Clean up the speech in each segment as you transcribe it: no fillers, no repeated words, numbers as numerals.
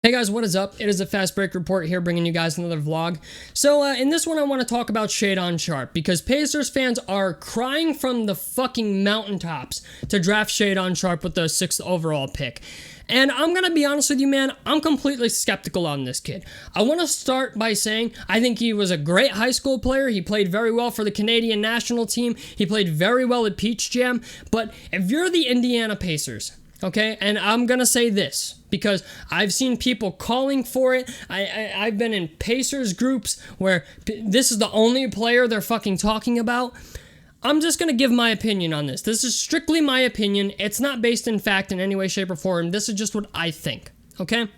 Hey guys, what is up? It is a Fast Break Report here, bringing you guys another vlog. So in this one I want to talk about Shaedon Sharpe, because Pacers fans are crying from the fucking mountaintops to draft Shaedon Sharpe with the 6th overall pick. And I'm going to be honest with you, man, I'm completely skeptical on this kid. I want to start by saying I think he was a great high school player. He played very well for the Canadian national team. He played very well at Peach Jam. But if you're the Indiana Pacers, okay, and I'm going to say this, because I've seen people calling for it. I've been in Pacers groups where this is the only player they're fucking talking about. I'm just going to give my opinion on this. This is strictly my opinion. It's not based in fact in any way, shape, or form. This is just what I think, okay?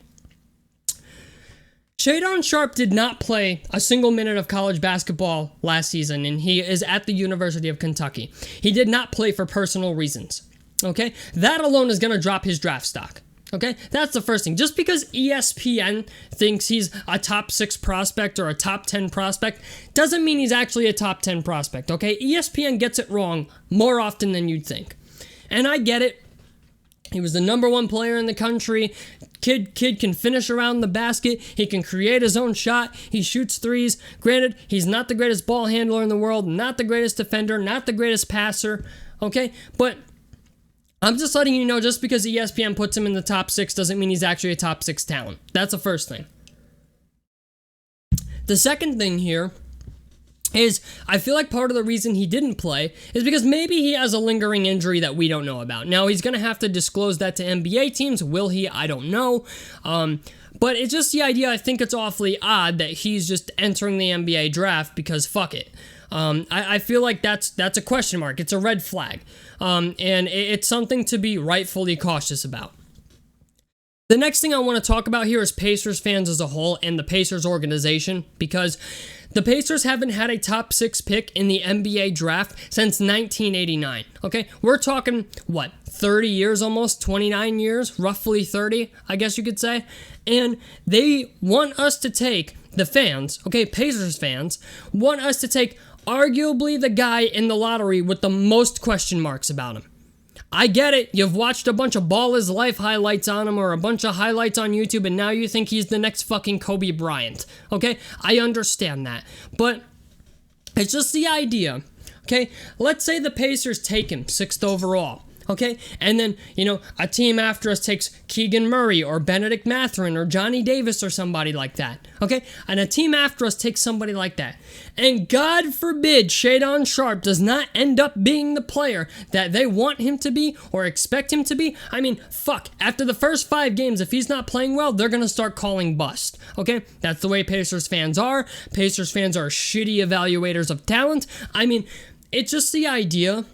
Shaedon Sharpe did not play a single minute of college basketball last season, and he is at the University of Kentucky. He did not play for personal reasons, okay? That alone is going to drop his draft stock. Okay, that's the first thing. Just because ESPN thinks he's a top 6 prospect or a top 10 prospect doesn't mean he's actually a top 10 prospect, okay? ESPN gets it wrong more often than you'd think. And I get it. He was the #1 player in the country. Kid can finish around the basket. He can create his own shot. He shoots threes. Granted, he's not the greatest ball handler in the world, not the greatest defender, not the greatest passer, okay? But I'm just letting you know, just because ESPN puts him in the top 6 doesn't mean he's actually a top 6 talent. That's the first thing. The second thing here is I feel like part of the reason he didn't play is because maybe he has a lingering injury that we don't know about. Now, he's going to have to disclose that to NBA teams. Will he? I don't know. But it's just the idea. I think it's awfully odd that he's just entering the NBA draft because fuck it. I feel like that's a question mark. It's a red flag. And it's something to be rightfully cautious about. The next thing I want to talk about here is Pacers fans as a whole and the Pacers organization, because the Pacers haven't had a top 6 pick in the NBA draft since 1989. Okay, we're talking, what, 30 years almost, 29 years, roughly 30, I guess you could say. And they want us to take, the fans, okay, Pacers fans, want us to take arguably the guy in the lottery with the most question marks about him. I get it. You've watched a bunch of Ball is Life highlights on him or a bunch of highlights on YouTube, and now you think he's the next fucking Kobe Bryant. Okay? I understand that. But it's just the idea. Okay? Let's say the Pacers take him 6th overall. Okay? And then, a team after us takes Keegan Murray or Benedict Mathurin or Johnny Davis or somebody like that. Okay? And a team after us takes somebody like that. And God forbid Shaedon Sharpe does not end up being the player that they want him to be or expect him to be. I mean, fuck. After the first 5 games, if he's not playing well, they're going to start calling bust. Okay? That's the way Pacers fans are. Pacers fans are shitty evaluators of talent. I mean, it's just the idea.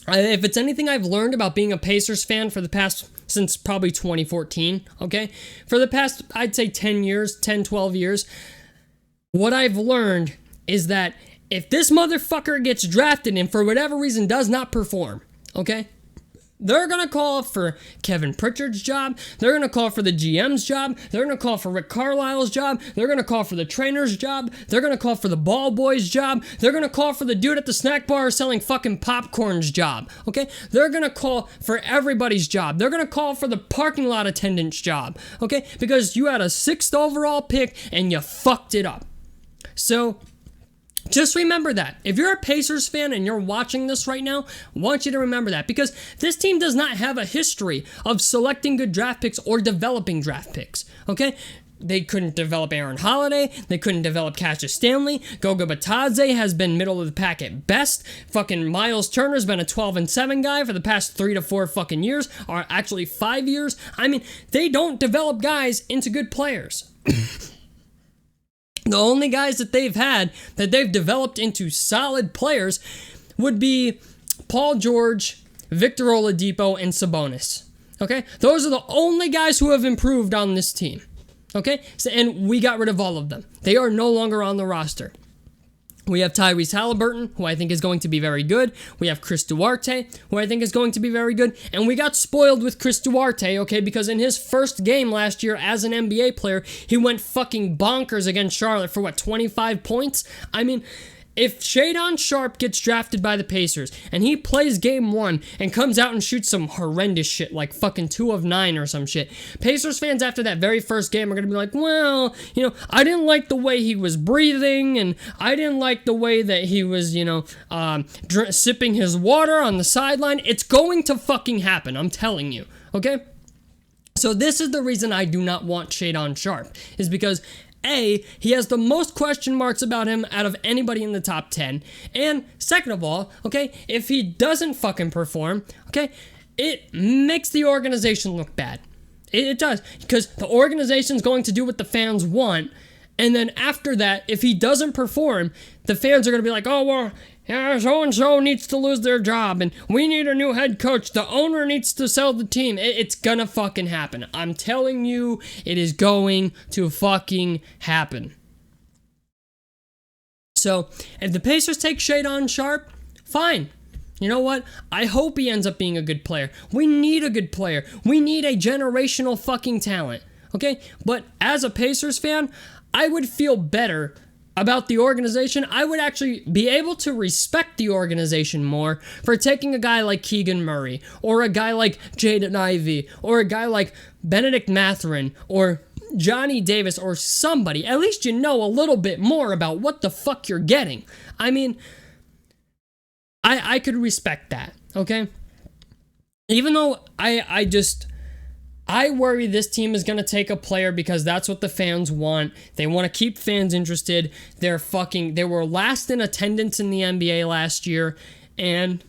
If it's anything I've learned about being a Pacers fan since probably 2014, okay? For the past, I'd say 10 years, 10, 12 years, what I've learned is that if this motherfucker gets drafted and for whatever reason does not perform, okay? They're going to call for Kevin Pritchard's job. They're going to call for the GM's job. They're going to call for Rick Carlisle's job. They're going to call for the trainer's job. They're going to call for the ball boy's job. They're going to call for the dude at the snack bar selling fucking popcorn's job. Okay? They're going to call for everybody's job. They're going to call for the parking lot attendant's job. Okay? Because you had a 6th overall pick and you fucked it up. So just remember that. If you're a Pacers fan and you're watching this right now, I want you to remember that, because this team does not have a history of selecting good draft picks or developing draft picks, okay? They couldn't develop Aaron Holiday. They couldn't develop Cassius Stanley. Goga Batadze has been middle of the pack at best. Fucking Miles Turner's been a 12-7 guy for the past 3 to 4 fucking years, or actually 5 years. I mean, they don't develop guys into good players. The only guys that they've had that they've developed into solid players would be Paul George, Victor Oladipo, and Sabonis. Okay? Those are the only guys who have improved on this team. Okay? And we got rid of all of them. They are no longer on the roster. We have Tyrese Halliburton, who I think is going to be very good. We have Chris Duarte, who I think is going to be very good. And we got spoiled with Chris Duarte, okay, because in his first game last year as an NBA player, he went fucking bonkers against Charlotte for, 25 points? I mean, if Shaedon Sharpe gets drafted by the Pacers and he plays game 1 and comes out and shoots some horrendous shit like fucking 2 of 9 or some shit, Pacers fans after that very first game are going to be like, well, I didn't like the way he was breathing, and I didn't like the way that he was, sipping his water on the sideline. It's going to fucking happen, I'm telling you, okay? So this is the reason I do not want Shaedon Sharpe, is because A, he has the most question marks about him out of anybody in the top 10. And second of all, okay, if he doesn't fucking perform, okay, it makes the organization look bad. It does. Because the organization's going to do what the fans want. And then after that, if he doesn't perform, the fans are going to be like, oh, well, yeah, so-and-so needs to lose their job, and we need a new head coach. The owner needs to sell the team. It's gonna fucking happen. I'm telling you, it is going to fucking happen. So, if the Pacers take Shaedon Sharpe, fine. You know what? I hope he ends up being a good player. We need a good player. We need a generational fucking talent, okay? But as a Pacers fan, I would feel better about the organization. I would actually be able to respect the organization more for taking a guy like Keegan Murray, or a guy like Jaden Ivey, or a guy like Benedict Mathurin, or Johnny Davis, or somebody. At least you know a little bit more about what the fuck you're getting. I mean, I could respect that, okay? Even though I worry this team is going to take a player because that's what the fans want. They want to keep fans interested. They were last in attendance in the NBA last year. And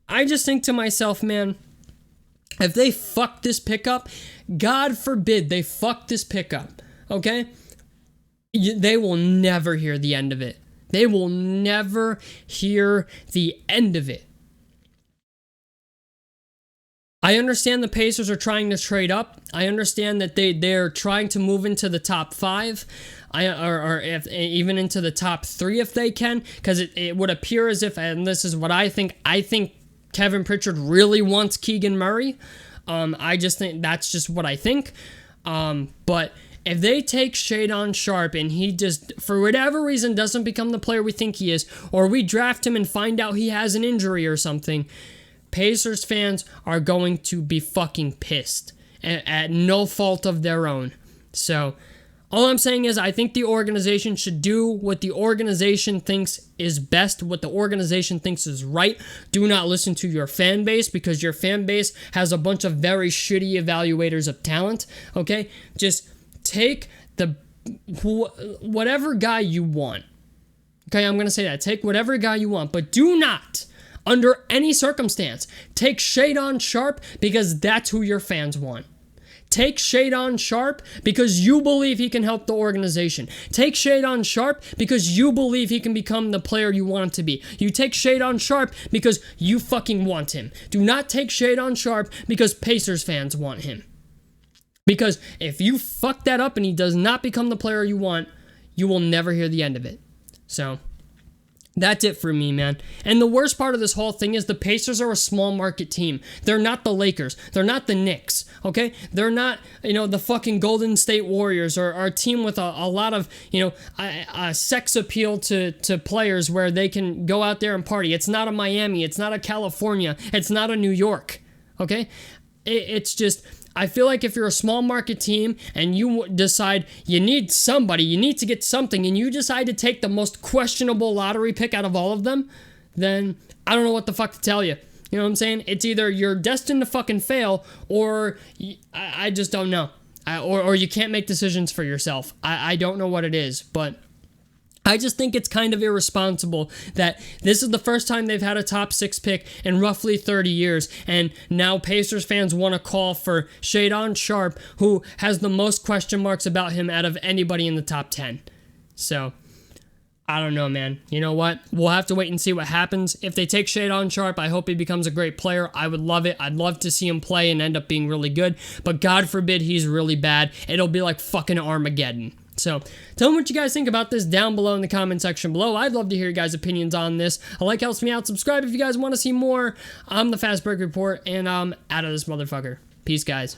I just think to myself, man, if they fuck this pickup, God forbid they fuck this pickup, okay? They will never hear the end of it. They will never hear the end of it. I understand the Pacers are trying to trade up. I understand that they're trying to move into the top 5, or even into the top 3 if they can, because it would appear as if, and this is what I think Kevin Pritchard really wants Keegan Murray. I just think that's just what I think. But if they take Shaedon Sharpe and he just, for whatever reason, doesn't become the player we think he is, or we draft him and find out he has an injury or something, Pacers fans are going to be fucking pissed at no fault of their own. So, all I'm saying is I think the organization should do what the organization thinks is best, what the organization thinks is right. Do not listen to your fan base, because your fan base has a bunch of very shitty evaluators of talent, okay? Just take whatever guy you want. Okay, I'm going to say that. Take whatever guy you want, but do not, under any circumstance, take Shaedon Sharpe because that's who your fans want. Take Shaedon Sharpe because you believe he can help the organization. Take Shaedon Sharpe because you believe he can become the player you want him to be. You take Shaedon Sharpe because you fucking want him. Do not take Shaedon Sharpe because Pacers fans want him. Because if you fuck that up and he does not become the player you want, you will never hear the end of it. So, that's it for me, man. And the worst part of this whole thing is the Pacers are a small market team. They're not the Lakers. They're not the Knicks, okay? They're not, the fucking Golden State Warriors, or a team with a lot of, sex appeal to players where they can go out there and party. It's not a Miami. It's not a California. It's not a New York, okay? It's just, I feel like if you're a small market team and you decide you need somebody, you need to get something, and you decide to take the most questionable lottery pick out of all of them, then I don't know what the fuck to tell you. You know what I'm saying? It's either you're destined to fucking fail, or I just don't know. Or you can't make decisions for yourself. I don't know what it is, but I just think it's kind of irresponsible that this is the first time they've had a top 6 pick in roughly 30 years, and now Pacers fans want to call for Shaedon Sharpe, who has the most question marks about him out of anybody in the top 10. So, I don't know, man. You know what? We'll have to wait and see what happens. If they take Shaedon Sharpe, I hope he becomes a great player. I would love it. I'd love to see him play and end up being really good, but God forbid he's really bad. It'll be like fucking Armageddon. So, tell me what you guys think about this down below in the comment section below. I'd love to hear your guys' opinions on this. A like helps me out. Subscribe if you guys want to see more. I'm the Fast Break Report, and I'm out of this motherfucker. Peace, guys.